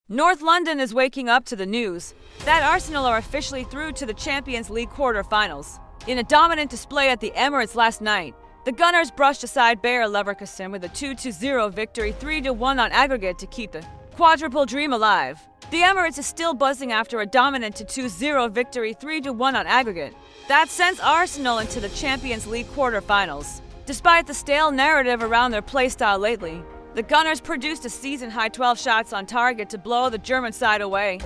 North London is waking up to the news that Arsenal are officially through to the Champions League quarter-finals. In a dominant display at the Emirates last night, the Gunners brushed aside Bayer Leverkusen with a 2-0 victory, 3-1 on aggregate to keep the quadruple dream alive. The Emirates is still buzzing after a dominant 2-0 victory, 3-1 on aggregate. That sends Arsenal into the Champions League quarter-finals. Despite the stale narrative around their playstyle lately, the Gunners produced a season-high 12 shots on target to blow the German side away.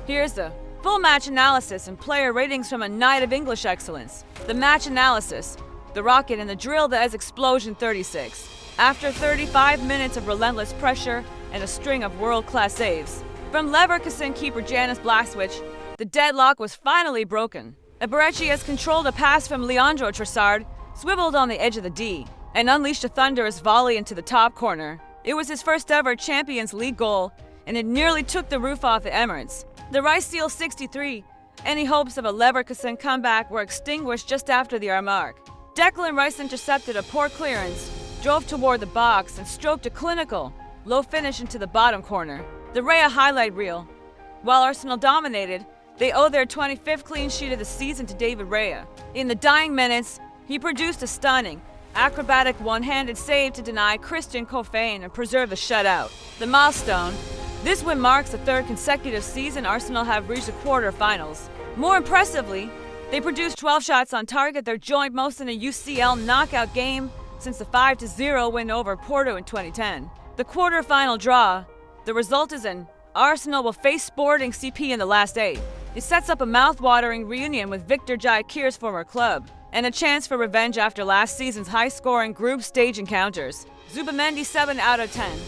Here's the full match analysis and player ratings from a night of English excellence. The match analysis: the rocket and the drill, the EZE explosion 36. After 35 minutes of relentless pressure and a string of world-class saves from Leverkusen keeper Janis Blaswich, the deadlock was finally broken. Eberechi has controlled a pass from Leandro Trossard, swiveled on the edge of the D, and unleashed a thunderous volley into the top corner. It was his first ever Champions League goal, and it nearly took the roof off the Emirates. The Rice Seal 63. Any hopes of a Leverkusen comeback were extinguished just after the hour mark. Declan Rice intercepted a poor clearance, drove toward the box, and stroked a clinical, low finish into the bottom corner. The Raya highlight reel. While Arsenal dominated, they owe their 25th clean sheet of the season to David Raya. In the dying minutes, he produced a stunning, acrobatic one-handed save to deny Christian Cofain and preserve the shutout. The milestone: this win marks the third consecutive season Arsenal have reached the quarter-finals. More impressively, they produced 12 shots on target, their joint most in a UCL knockout game since the 5-0 win over Porto in 2010. The quarter-final draw: the result is an Arsenal will face Sporting CP in the last 8. It sets up a mouth-watering reunion with Victor Jaikir's former club, and a chance for revenge after last season's high-scoring group stage encounters. Zubamendi 7 out of 10.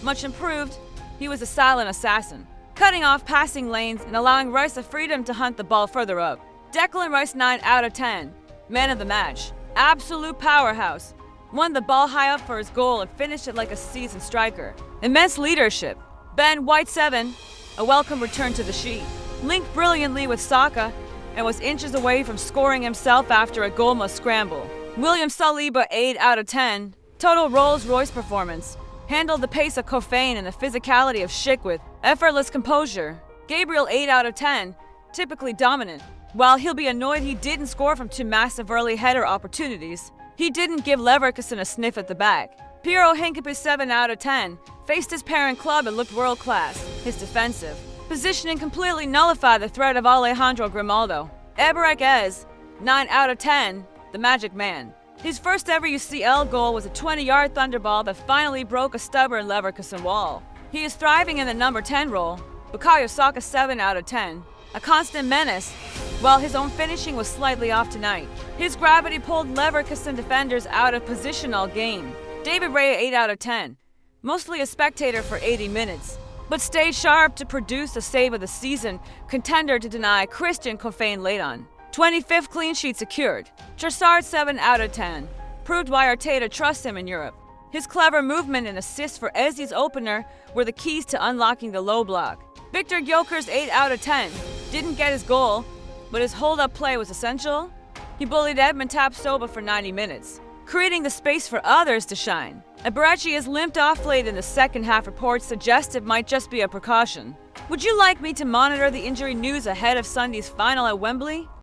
Much improved, he was a silent assassin, cutting off passing lanes and allowing Rice the freedom to hunt the ball further up. Declan Rice 9 out of 10. Man of the match. Absolute powerhouse. Won the ball high up for his goal and finished it like a seasoned striker. Immense leadership. Ben White 7. A welcome return to the sheet. Linked brilliantly with Saka and was inches away from scoring himself after a goal-must scramble. William Saliba 8 out of 10. Total Rolls-Royce performance. Handled the pace of Cofain and the physicality of Schick with effortless composure. Gabriel 8 out of 10. Typically dominant. While he'll be annoyed he didn't score from 2 massive early header opportunities, he didn't give Leverkusen a sniff at the back. Piero Hincapié 7 out of 10. Faced his parent club and looked world-class. His defensive positioning completely nullified the threat of Alejandro Grimaldo. Eberechi 9 out of 10. The magic man. His first ever UCL goal was a 20-yard thunderball that finally broke a stubborn Leverkusen wall. He is thriving in the number 10 role. Bukayo Saka 7 out of 10. A constant menace, while his own finishing was slightly off tonight. His gravity pulled Leverkusen defenders out of position all game. David Raya 8 out of 10. Mostly a spectator for 80 minutes, but stayed sharp to produce the save of the season, contender to deny Christian Cofain late on. 25th clean sheet secured. Trossard 7 out of 10. Proved why Arteta trusts him in Europe. His clever movement and assists for EZE's opener were the keys to unlocking the low block. Victor Gyökeres 8 out of 10. Didn't get his goal, but his hold-up play was essential. He bullied Edmund Tapsoba for 90 minutes, creating the space for others to shine. Eberechi has limped off late in the second half. Reports suggest it might just be a precaution. Would you like me to monitor the injury news ahead of Sunday's final at Wembley?